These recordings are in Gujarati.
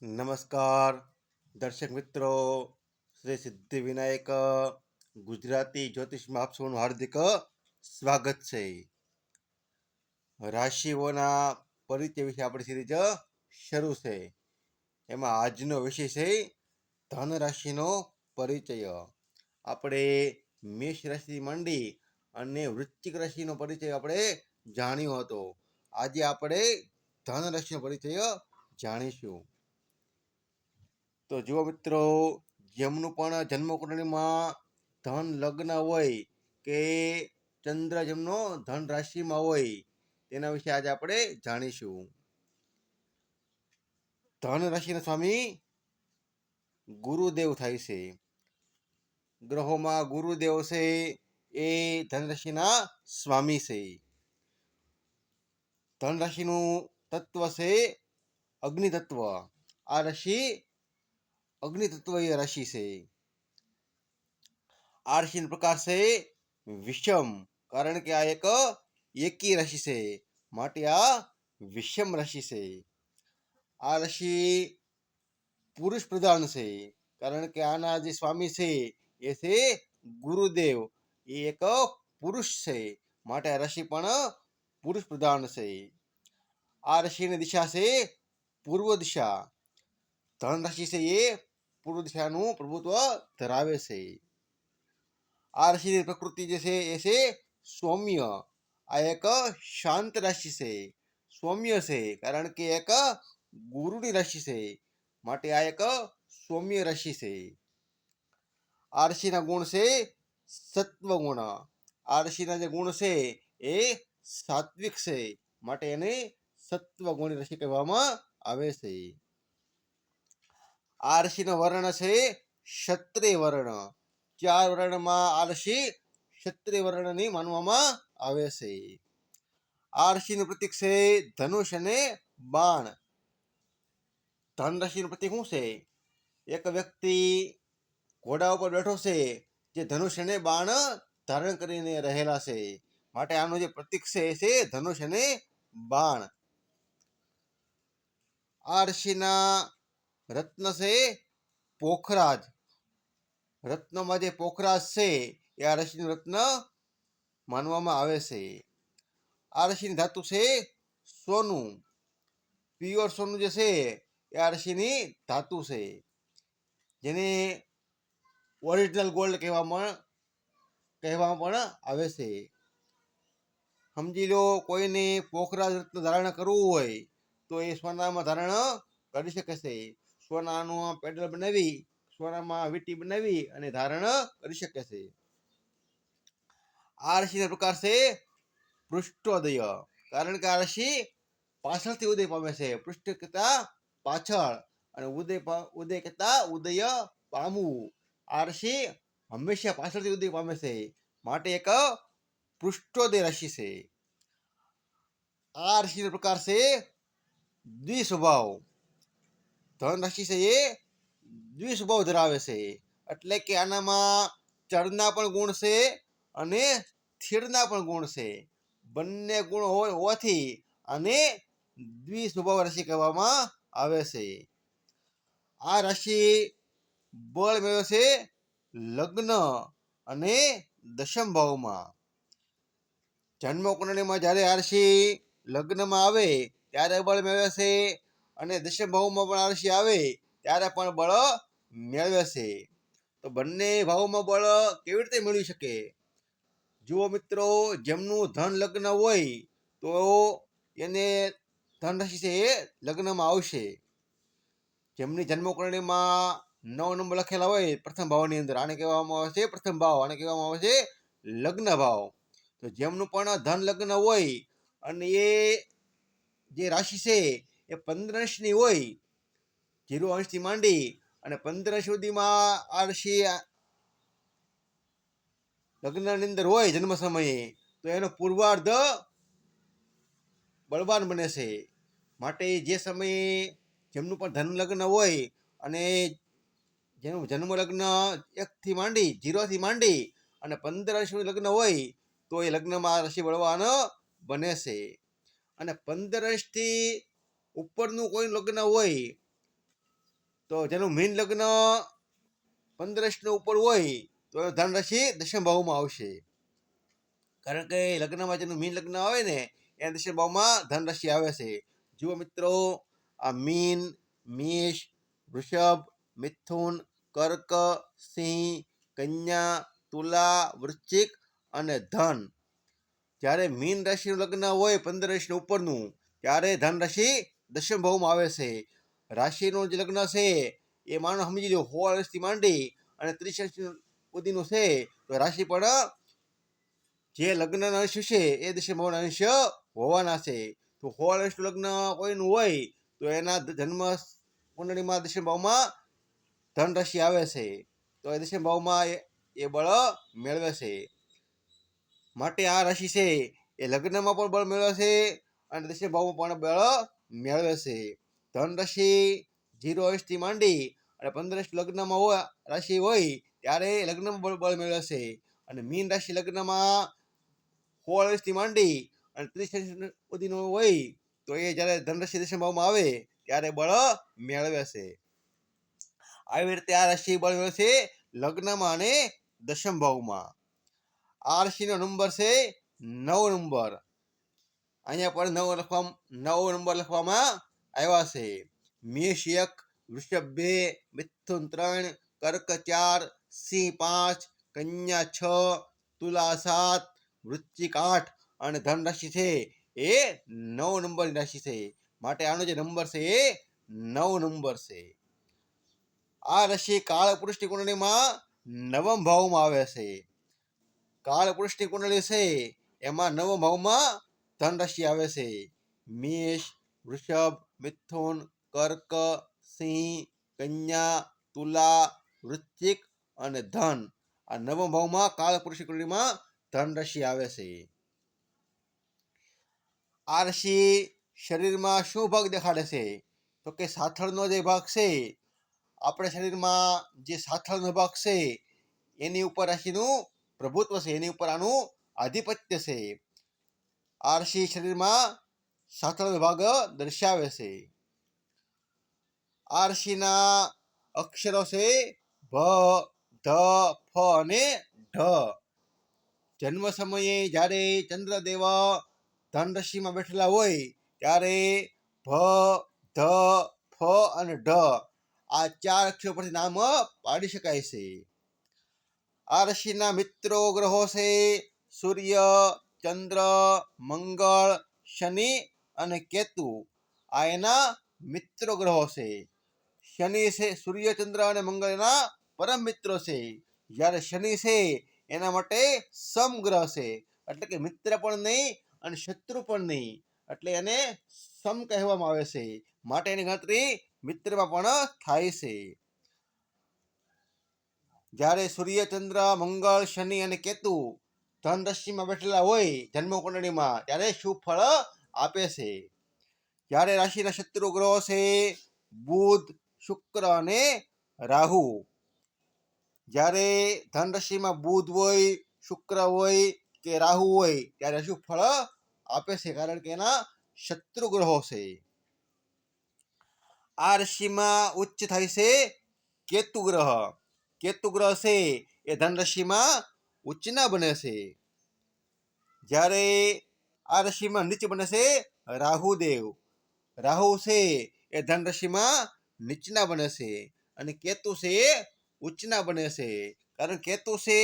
નમસ્કાર દર્શક મિત્રો, શ્રી સિદ્ધિવિનાયક ગુજરાતી જ્યોતિષમાં આપ સૌનું હાર્દિક સ્વાગત છે. રાશિઓના પરિચય વિશે આપણી સિરીઝ શરૂ છે. એમાં આજનો વિષય છે ધન રાશિનો પરિચય. આપણે મેષ રાશિ માંડી અને વૃશ્ચિક રાશિનો પરિચય આપણે જાણ્યો હતો. આજે આપણે ધન રાશિનો પરિચય જાણીશું. તો જુઓ મિત્રો, જેમનું પણ જન્મકુંડળીમાં ધન લગ્ન હોય કે ચંદ્ર જેમનો ધન રાશિમાં હોય તેના વિશે આજે આપણે જાણીશું. ધન રાશિના સ્વામી ગુરુદેવ થાય છે. ગ્રહોમાં ગુરુદેવ છે એ ધન રાશિના સ્વામી છે. ધન રાશિનું તત્વ છે અગ્નિ તત્વ. આ રાશિ અગ્નિ તત્વીય રાશિ છે. આ રાશિનો પ્રકાર છે વિષમ, કારણ કે આ એક એકી રાશિ છે, માટે આ વિષમ રાશિ છે. આ રાશિ પુરુષ પ્રધાન છે, કારણ કે આના જે સ્વામી છે એ છે ગુરુદેવ, એ એક પુરુષ છે, માટે આ રાશિ પણ પુરુષ પ્રધાન છે. આ રાશિની દિશા છે પૂર્વ દિશા. ધન રાશિ છે એ પૂર્વ દિશાનું પ્રભુત્વ ધરાવે છે. આ રાશિની પ્રકૃતિ જે છે એ છે સૌમ્ય. આ એક શાંત રાશિ છે, સૌમ્ય છે, કારણ કે એક ગુરુની રાશિ છે, માટે આ એક સૌમ્ય રાશિ છે. આ રાશિના ગુણ છે સત્વ ગુણ. આ રાશિના જે ગુણ છે એ સાત્વિક છે, માટે એને સત્વ ગુણી રાશિ કહેવામાં આવે છે. આ રાશિનો વર્ણ છે ક્ષત્રિય વર્ણ. 4 વર્ણમાં આ રાશિ ક્ષત્રિય વર્ણની માનવામાં આવે છે. આ રાશિનું પ્રતીક છે ધનુષ અને બાણ. ધન રાશિનું પ્રતીક શું છે? એક વ્યક્તિ ઘોડા ઉપર બેઠો છે, જે ધનુષ અને બાણ ધારણ કરીને રહેલા છે, માટે આનું જે પ્રતીક છે એ છે ધનુષ અને બાણ. આ રાશિના રત્ન છે પોખરાજ. રત્નમાં જે પોખરાજ છે એ આ રાશિનું રત્ન માનવામાં આવે છે. આ રાશિની ધાતુ છે સોનું. પ્યોર સોનું જે છે એ આ રાશિની ધાતુ છે, જેને ઓરિજિનલ ગોલ્ડ કહેવામાં પણ આવે છે. સમજી લો, કોઈને પોખરાજ રત્ન ધારણ કરવું હોય તો એ સોનામાં ધારણ કરી શકે છે. સોનાનું પેડલ બનાવી, સોનામાં વીંટી બનાવી અને ધારણ કરી શકે છે. આ રાશિનો પ્રકાર છે પૃષ્ઠોદય, કારણ કે આ રાશિ પાછળથી ઉદય પામે છે. પૃષ્ઠ કરતા પાછળ અને ઉદય કરતા ઉદય પામવું. આ રાશિ હંમેશા પાછળથી ઉદય પામે છે, માટે એક પૃષ્ઠોદય રાશિ છે. આ રાશિનો પ્રકાર છે દ્વિસ્વભાવ. ધન રાશિ છે એ દ્વિસ્વભાવ ધરાવે છે, એટલે કે આનામાં ચરના પણ ગુણ છે અને સ્થિરના પણ ગુણ છે. બંને ગુણ હોવાથી આને દ્વિસ્વભાવ રાશિ કહેવામાં આવે છે. આ રાશિ બળ મેળવે છે લગ્ન અને દશમ ભાવમાં. જન્મ કુંડળીમાં જ્યારે આ રાશિ લગ્નમાં આવે ત્યારે બળ મેળવે છે, અને દશમ ભાવમાં પણ આ રાશિ આવે ત્યારે પણ બળ મેળવે છે. તો બંને ભાવમાં બળ કેવી રીતે મેળવી શકે? જુઓ મિત્રો, જેમનું ધન લગ્ન હોય તો એને ધન રાશિ છે એ લગ્નમાં આવશે. જેમની જન્મકુંડળીમાં 9 નંબર લખેલા હોય પ્રથમ ભાવની અંદર, આને કહેવામાં આવે છે પ્રથમ ભાવ, આને કહેવામાં આવે છે લગ્ન ભાવ. તો જેમનું પણ ધન લગ્ન હોય અને એ જે રાશિ છે એ 15 અંશની હોય, 0 અંશથી માંડી અને 15 અંશ સુધીમાં આ રાશિ લગ્નની અંદર હોય જન્મ સમયે, તો એનો પૂર્વાર્ધ બળવાન બને છે. માટે જે સમયે જેમનું પણ ધન લગ્ન હોય અને જેનું જન્મ લગ્ન 1થી માંડી 0થી માંડી અને 15 અંશનું લગ્ન હોય તો એ લગ્નમાં રાશિ બળવાન બને છે. અને 15 અંશથી ઉપરનું કોઈ લગ્ન હોય તો જેનું મીન લગ્ન 15 ઉપર હોય તો ધન રાશિ દશમ ભાવમાં આવશે. કારણ કે લગ્નમાં જેનું મીન લગ્ન આવે ને એ દશમ ભાવમાં ધન રાશિ આવે છે. જુઓ મિત્રો, આ મીન, મેષ, વૃષભ, મિથુન, કર્ક, સિંહ, કન્યા, તુલા, વૃશ્ચિક અને ધન. જ્યારે મીન રાશિનું લગ્ન હોય 15 ઉપરનું ત્યારે ધન રાશિ દશમ ભાવમાં આવે છે. રાશિનું જે લગ્ન છે એ માનો સમજી લો 16 વર્ષથી માંડી અને 30 વર્ષ સુધીનું છે તો રાશિ પણ જે લગ્નના અંશ છે એ દશમ ભાવના અંશ હોવાના છે. તો 16 વર્ષનું લગ્ન કોઈનું હોય તો એના જન્મ કુંડળીમાં દશમ ભાવમાં ધન રાશિ આવે છે તો એ દશમ ભાવમાં એ બળ મેળવે છે. માટે આ રાશિ છે એ લગ્નમાં પણ બળ મેળવે છે અને દશમ ભાવમાં પણ બળ મેળવે છે. ધન રાશિ 0 વર્ષથી માંડી અને 15 લગ્નમાં હોય રાશિ હોય ત્યારે લગ્નમાં બળ મેળવે છે. અને મીન રાશિ લગ્નમાં 16 વર્ષથી માંડી અને 30 વર્ષ સુધીનો હોય તો એ જ્યારે ધન રાશિ દશમ ભાવમાં આવે ત્યારે બળ મેળવે છે. આવી રીતે આ રાશિ બળ મેળવે છે લગ્નમાં અને દશમ ભાવમાં. આ રાશિનો નંબર છે 9 નંબર. અહીંયા પર 9 નંબર લખવામાં આવ્યા છે. મેષ 1, વૃષભ 2, મિથુન 3, કર્ક 4, સિંહ 5, કન્યા 6, તુલા 7, વૃશ્ચિક 8 અને ધન રાશિ છે એ 9 નંબરની રાશિ છે. માટે આનો જે નંબર છે એ 9 નંબર છે. આ રાશિ કાળ પુરુષની કુંડળીમાં નવમ ભાવમાં આવે છે. કાળ પુરુષની કુંડળી છે એમાં નવમ ભાવમાં ધન રાશિ આવે છે. મેષ, વૃષભ, મિથુન, કર્ક, સિંહ, કન્યા, તુલા, વૃશ્ચિક અને ધન. આ નવમ ભાવમાં કાળ પુરુષની કુંડળીમાં ધન રાશિ આવે છે. આ રાશિ શરીરમાં શું ભાગ દેખાડે છે તો કે સાથળનો જે ભાગ છે, આપણે શરીરમાં જે સાથળનો ભાગ છે એની ઉપર રાશિનું પ્રભુત્વ છે, એની ઉપર આનું આધિપત્ય છે. આ રાશિ શરીરમાં સાથળનો ભાગ દર્શાવે છે. આ રાશિના અક્ષરો છે ભ, ધ, ફ અને ઢ. જન્મ સમયે જ્યારે ચંદ્રદેવ ધન રાશિમાં બેઠેલા હોય ત્યારે ભ, ધ, ફ અને ઢ આ 4 અક્ષરો પરથી નામ પાડી શકાય છે. આ રાશિના મિત્રો ગ્રહો છે સૂર્ય, ચંદ્ર, મંગળ, શનિ અને કેતુ. આ એના મિત્ર ગ્રહો છે. શનિ છે, સૂર્ય, ચંદ્ર અને મંગળના પરમ મિત્રો છે. જ્યારે શનિ છે એના માટે સમગ્રહ છે, એટલે કે મિત્ર પણ નહીં અને શત્રુ પણ નહીં, એટલે એને સમ કહેવામાં આવે છે. માટે એની ગણતરી મિત્રમાં પણ થાય છે. જ્યારે સૂર્ય, ચંદ્ર, મંગળ, શનિ અને કેતુ ધન રાશિમાં બેઠેલા હોય જન્મ કુંડળીમાં ત્યારે શુભ ફળ આપે છે. જ્યારે રાશિના શત્રુ ગ્રહો છે બુધ, શુક્ર અને રાહુ. જ્યારે ધન રાશિમાં બુધ હોય, શુક્ર હોય કે રાહુ હોય ત્યારે અશુભ ફળ આપે છે, કારણ કે એના શત્રુ ગ્રહો છે. આ રાશિમાં ઉચ્ચ થાય છે કેતુ ગ્રહ. કેતુ ગ્રહ છે એ ધન રાશિમાં ઉચ્ચના બને છે. જ્યારે આ રાશિમાં નીચ બને છે રાહુદેવ. રાહુ છે એ ધન રાશિમાં નીચના બને છે અને કેતુ છે એ ઉચ્ચના બને છે. કારણ કેતુ છે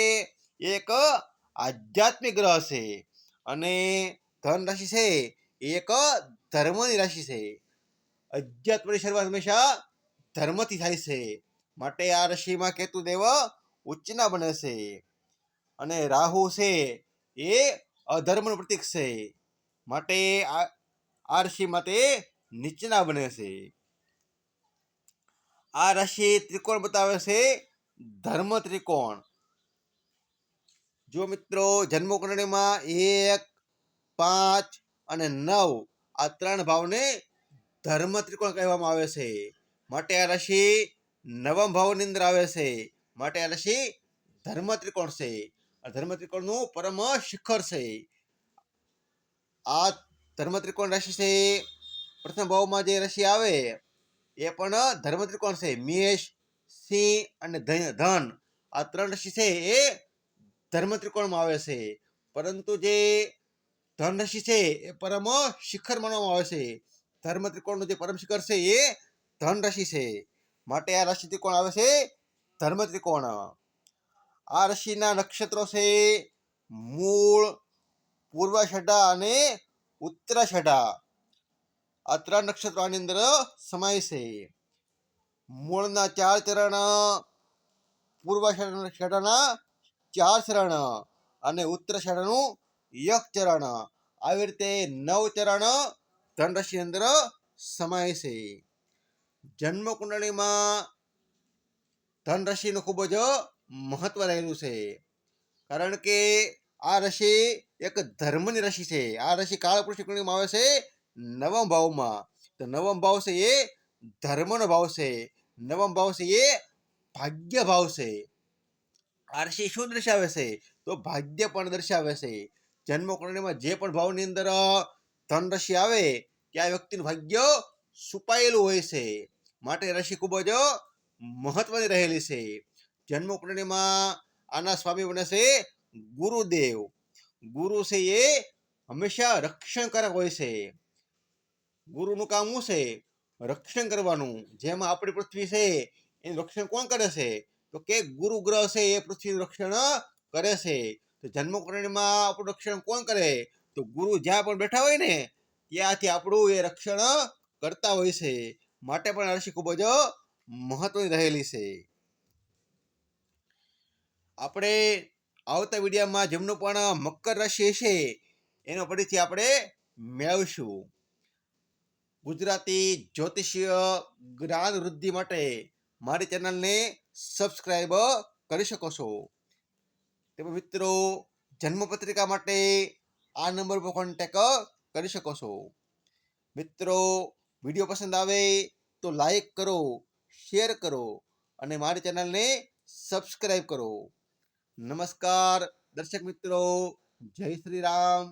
એક આધ્યાત્મિક ગ્રહ છે અને ધન રાશિ છે એ એક ધર્મની રાશિ છે. અધ્યાત્મની શરૂઆત હંમેશા ધર્મથી થાય છે. માટે આ રાશિમાં કેતુ દેવ ઉચ્ચના બને છે અને રાહુ છે એ અધર્મનું પ્રતીક છે. માટે આ રાશિમાં તે નીચના બને છે. આ રાશિ ત્રિકોણ બતાવે છે, ધર્મ ત્રિકોણ. જો મિત્રો જન્મ કુંડળીમાં 1, 5 અને 9 આ 3 ભાવને ધર્મ ત્રિકોણ કહેવામાં આવે છે. માટે આ રાશિ નવમ ભાવની અંદર આવે છે. માટે આ રાશિ ધર્મ ત્રિકોણ છે. આ ધર્મ ત્રિકોણનું પરમ શિખર છે. આ ધર્મ ત્રિકોણ રાશિ છે પ્રથમ ભાવમાં જે રાશિ આવે એ પણ ધર્મ ત્રિકોણ છે. મેષ, સિંહ અને ધન આ 3 રાશિ છે એ ધર્મ ત્રિકોણમાં આવે છે. પરંતુ જે ધન રાશિ છે એ પરમ શિખર માનવામાં આવે છે. ધર્મ ત્રિકોણનું જે પરમ શિખર છે એ ધન રાશિ છે. માટે આ રાશિ ત્રિકોણ આવે છે ધર્મ ત્રિકોણ. આ રાશિના નક્ષત્રો છે મૂળ, પૂર્વાષાઢા અને ઉત્તરાષાઢા. આ 3 નક્ષત્રો આની અંદર સમાય છે. મૂળના 4 ચરણ, પૂર્વાષાઢાના 4 ચરણ અને ઉત્તરાષાઢાનું 1 ચરણ. આવી રીતે 9 ચરણ ધન રાશિની અંદર સમાય છે. જન્મ કુંડળીમાં ધન રાશિનું ખૂબ જ મહત્વ રહેલું છે. કારણ કે આ રાશિ એક ધર્મની રાશિ છે. આ રાશિ કાળપુરુષની કુંડળીમાં આવે છે 9મા ભાવમાં. તો 9મો ભાવ છે એ ધર્મનો ભાવ છે. 9મો ભાવ છે એ ભાગ્ય ભાવ છે. આ રાશિ શું દર્શાવે છે? તો ભાગ્ય પણ દર્શાવે છે. જન્મ કુંડળીમાં જે પણ ભાવની અંદર ધન રાશિ આવે ત્યાં વ્યક્તિનું ભાગ્ય છુપાયેલું હોય છે. માટે રાશિ ખૂબ જ મહત્વની રહેલી છે. જન્મ કુંડળીમાં આના સ્વામી બને છે ગુરુદેવ. ગુરુ છે એ હંમેશા રક્ષણકારક હોય છે. ગુરુનું કામ શું છે? રક્ષણ કરવાનું. જેમાં આપણી પૃથ્વી છે એનું રક્ષણ કોણ કરે છે? તો કે ગુરુ ગ્રહ છે એ પૃથ્વીનું રક્ષણ કરે છે. તો જન્મ કુંડળીમાં આપણું રક્ષણ કોણ કરે? તો ગુરુ જ્યાં પણ બેઠા હોય ને ત્યાંથી આપણું એ રક્ષણ કરતા હોય છે. માટે પણ રાશિ ખૂબ જ મહત્વની રહેલી છે. આપણે આવતા વિડીયોમાં જેમનું પણ મકર રાશિ હશે એનો ફરીથી આપણે મેળવશું. ગુજરાતી જ્યોતિષીય જ્ઞાન વૃદ્ધિ માટે મારી ચેનલને સબસ્ક્રાઈબ કરી શકો છો. તેમાં મિત્રો જન્મપત્રિકા માટે આ નંબર પર કોન્ટેક્ટ કરી શકો છો. મિત્રો વિડીયો પસંદ આવે તો લાઈક કરો, શેર કરો અને મારી ચેનલને સબસ્ક્રાઈબ કરો. નમસ્કાર દર્શક મિત્રો, જય શ્રી રામ.